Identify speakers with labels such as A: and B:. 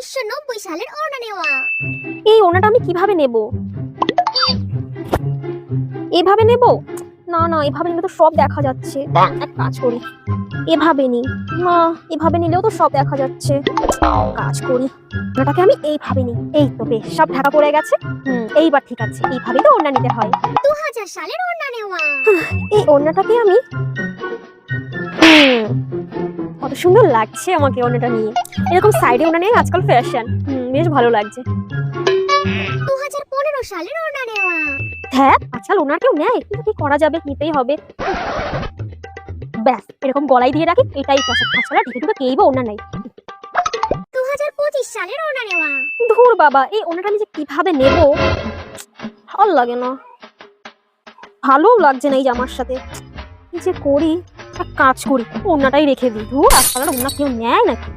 A: 1990 সালের ওড়না নেওয়া।
B: এই ওড়নাটা আমি কিভাবে নেব? এভাবে নেব? না না, এভাবে নিলে তো সব দেখা যাচ্ছে। এক কাজ করি, এভাবে নি। না, এভাবে নিলেও তো সব দেখা যাচ্ছে। কাজ করি, ওড়নাটাকে আমি এইভাবে নিই। এই তো বেশ, সব ঢাকা পড়ে গেছে। এইবার ঠিক আছে, এইভাবেই তো ওড়না নিতে হয়।
A: 2000 সালের ওড়না নেওয়া।
B: এই ওড়নাটাকে আমি কত সুন্দর লাগছে আমাকে ওড়নাটা নিয়ে। এরকম সাইডে ওড়না নিয়ে আজকাল ফ্যাশন। বেশ ভালো লাগছে।
A: 2015 সালের ওড়না নেওয়া।
B: হ্যাঁ, আজকাল ওড়না কেউ নেয়, কিন্তু কি করা যাবে, নিতেই হবে। ব্যাস, এরকম গলায় দিয়ে রাখি, এটাই ফ্যাশন। আজকাল ঢেকে ঢুকে কেই বা ওড়না নেই।
A: 2025 সালের ওড়না নেওয়া।
B: ধুর বাবা, এই ওড়নাটা আমি যে কিভাবে নেব, ভালো লাগে না, ভালোও লাগছে না এই জামার সাথে। কি যে করি, এক কাজ করি, ওড়নাটাই রেখে দিই। ধুর, আজকাল আর ওড়না কেউ নেয় নাকি?